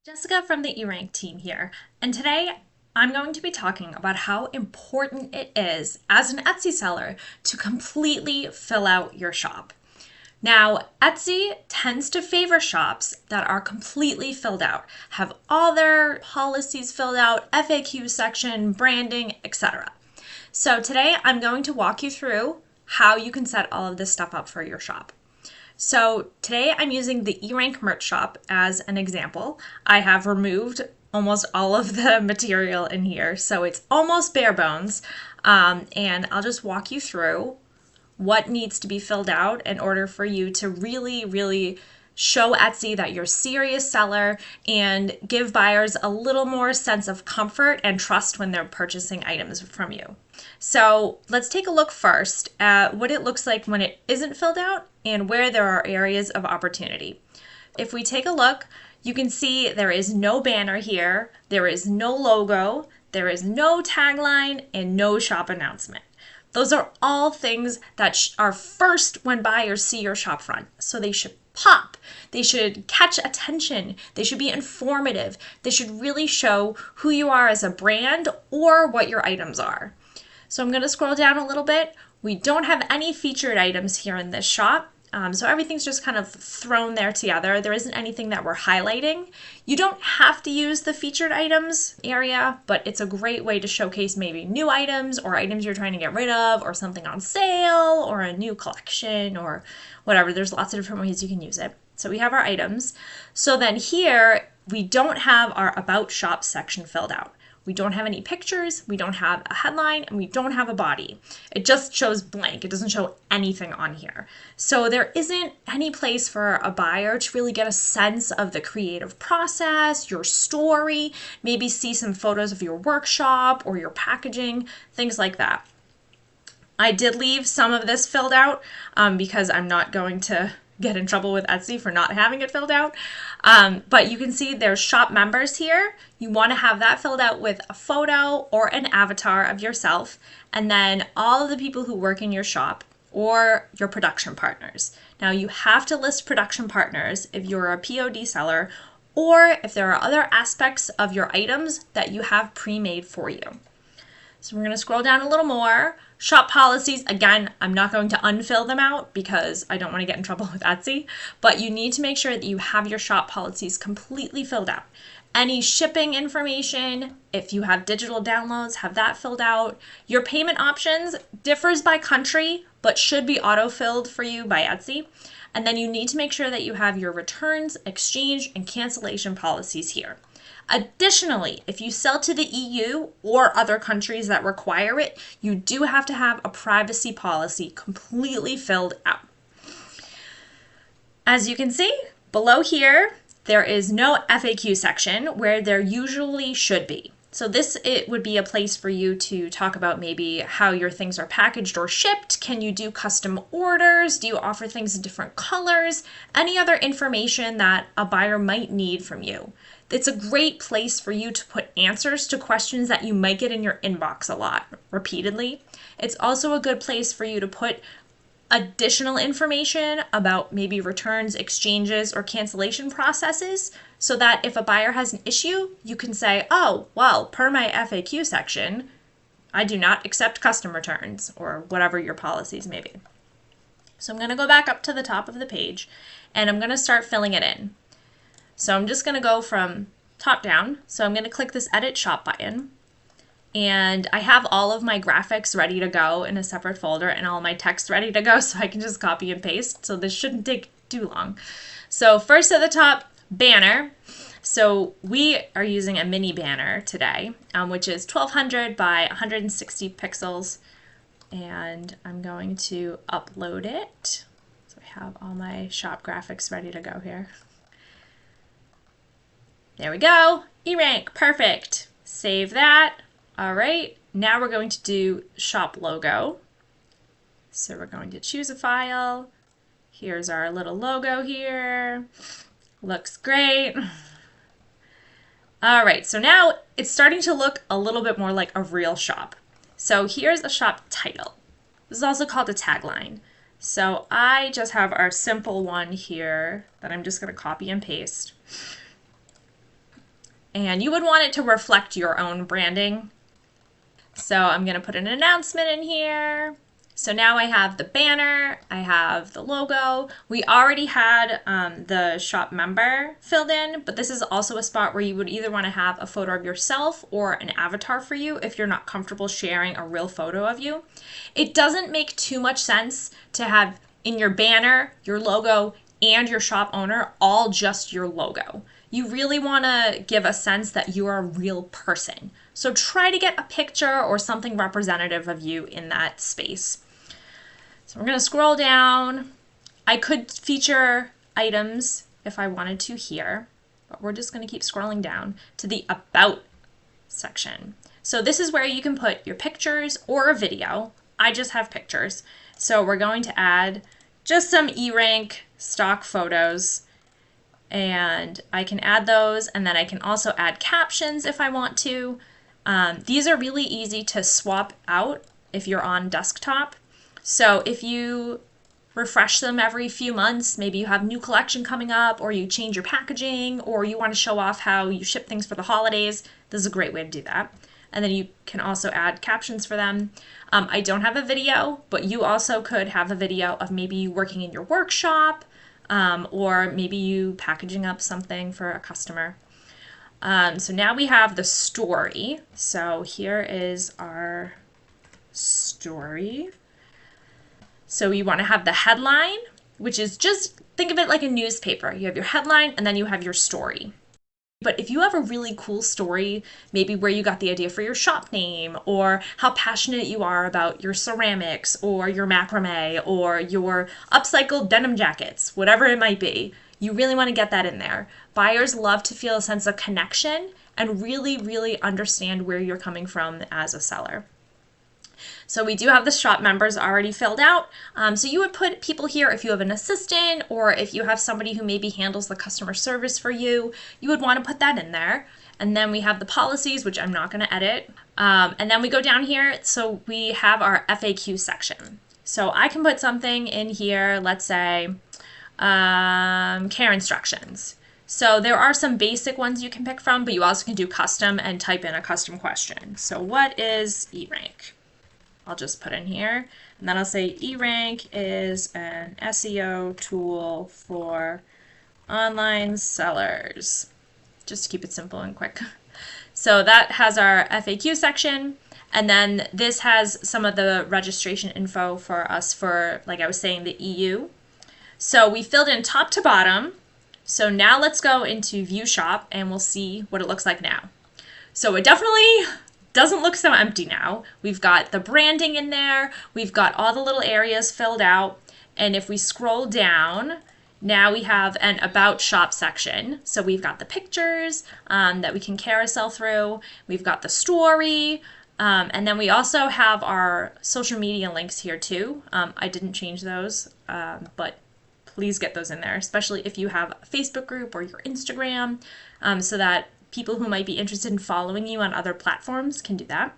Jessica from the eRank team here, and today I'm going to be talking about how important it is as an Etsy seller to completely fill out your shop. Now, Etsy tends to favor shops that are completely filled out, have all their policies filled out, FAQ section, branding, etc. So today I'm going to walk you through how you can set all of this stuff up for your shop. So today I'm using the eRank merch shop as an example. I have removed almost all of the material in here, so it's almost bare bones. And I'll just walk you through what needs to be filled out in order for you to really show Etsy that you're a serious seller and give buyers a little more sense of comfort and trust when they're purchasing items from you. So let's take a look first at what it looks like when it isn't filled out and where there are areas of opportunity. If we take a look, you can see there is no banner here, there is no logo, there is no tagline, and no shop announcement. Those are all things that are first when buyers see your shop front. So they should pop. They should catch attention. They should be informative. They should really show who you are as a brand or what your items are. So I'm going to scroll down a little bit. We don't have any featured items here in this shop. So everything's just kind of thrown there together. There isn't anything that we're highlighting. You don't have to use the featured items area, but it's a great way to showcase maybe new items or items you're trying to get rid of or something on sale or a new collection or whatever. There's lots of different ways you can use it. So we have our items. So then here, we don't have our About Shop section filled out. We don't have any pictures, we don't have a headline, and we don't have a body. It just shows blank. It doesn't show anything on here. So there isn't any place for a buyer to really get a sense of the creative process, your story, maybe see some photos of your workshop or your packaging, things like that. I did leave some of this filled out because I'm not going to get in trouble with Etsy for not having it filled out. But you can see there's shop members here. You want to have that filled out with a photo or an avatar of yourself, and then all of the people who work in your shop or your production partners. Now you have to list production partners if you're a POD seller or if there are other aspects of your items that you have pre-made for you. So we're going to scroll down a little more. Shop policies, again, I'm not going to unfill them out because I don't want to get in trouble with Etsy, but you need to make sure that you have your shop policies completely filled out. Any shipping information, if you have digital downloads, have that filled out. Your payment options differs by country, but should be auto-filled for you by Etsy. And then you need to make sure that you have your returns, exchange, and cancellation policies here. Additionally, if you sell to the EU or other countries that require it, you do have to have a privacy policy completely filled out. As you can see, below here, there is no FAQ section where there usually should be. So it would be a place for you to talk about maybe how your things are packaged or shipped. Can you do custom orders? Do you offer things in different colors? Any other information that a buyer might need from you. It's a great place for you to put answers to questions that you might get in your inbox a lot repeatedly. It's also a good place for you to put additional information about maybe returns, exchanges, or cancellation processes so that if a buyer has an issue, you can say, oh, well, per my FAQ section, I do not accept custom returns or whatever your policies may be. So I'm going to go back up to the top of the page and I'm going to start filling it in. So I'm just going to go from top down. So I'm going to click this Edit Shop button. And I have all of my graphics ready to go in a separate folder and all my text ready to go, so I can just copy and paste. So this shouldn't take too long. So first at the top, banner. So we are using a mini banner today, which is 1200 by 160 pixels. And I'm going to upload it. So I have all my shop graphics ready to go here. There we go, eRank, perfect. Save that. All right, now we're going to do shop logo. So we're going to choose a file. Here's our little logo here. Looks great. All right, so now it's starting to look a little bit more like a real shop. So here's a shop title. This is also called a tagline. So I just have our simple one here that I'm just going to copy and paste. and you would want it to reflect your own branding. So I'm going to put an announcement in here. So now I have the banner, I have the logo. We already had the shop member filled in, but this is also a spot where you would either want to have a photo of yourself or an avatar for you if you're not comfortable sharing a real photo of you. It doesn't make too much sense to have in your banner, your logo, and your shop owner all just your logo. You really want to give a sense that you are a real person. So try to get a picture or something representative of you in that space. So we're going to scroll down. I could feature items if I wanted to here, but we're just going to keep scrolling down to the About section. So this is where you can put your pictures or a video. I just have pictures. So we're going to add just some eRank stock photos, and I can add those, and then I can also add captions if I want to. These are really easy to swap out if you're on desktop. So if you refresh them every few months, maybe you have new collection coming up, or you change your packaging, or you want to show off how you ship things for the holidays, this is a great way to do that. And then you can also add captions for them. I don't have a video, but you also could have a video of maybe you working in your workshop, or maybe you packaging up something for a customer. So now we have the story. So here is our story. So you want to have the headline, which is just, think of it like a newspaper. You have your headline and then you have your story. But if you have a really cool story, maybe where you got the idea for your shop name, or how passionate you are about your ceramics or your macrame or your upcycled denim jackets, whatever it might be, you really want to get that in there. Buyers love to feel a sense of connection and really, really understand where you're coming from as a seller. So we do have the shop members already filled out. So you would put people here if you have an assistant, or if you have somebody who maybe handles the customer service for you, you would want to put that in there. And then we have the policies, which I'm not going to edit. And then we go down here. So we have our FAQ section. So I can put something in here, let's say care instructions. So there are some basic ones you can pick from, but you also can do custom and type in a custom question. So what is eRank? I'll just put in here, and then I'll say eRank is an SEO tool for online sellers, just to keep it simple and quick. So that has our FAQ section, and then this has some of the registration info for us for, like I was saying, the EU. So we filled in top to bottom. So now let's go into View Shop, and we'll see what it looks like now. So it definitely doesn't look so empty now. We've got the branding in there. We've got all the little areas filled out. And if we scroll down, now we have an About Shop section. So we've got the pictures that we can carousel through. We've got the story. And then we also have our social media links here too. I didn't change those, but please get those in there, especially if you have a Facebook group or your Instagram, so that people who might be interested in following you on other platforms can do that.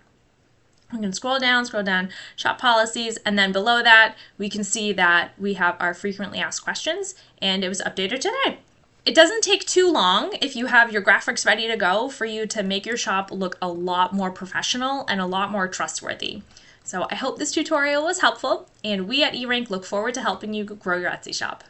I'm going to scroll down, shop policies, and then below that, we can see that we have our frequently asked questions, and it was updated today. It doesn't take too long if you have your graphics ready to go for you to make your shop look a lot more professional and a lot more trustworthy. So I hope this tutorial was helpful, and we at eRank look forward to helping you grow your Etsy shop.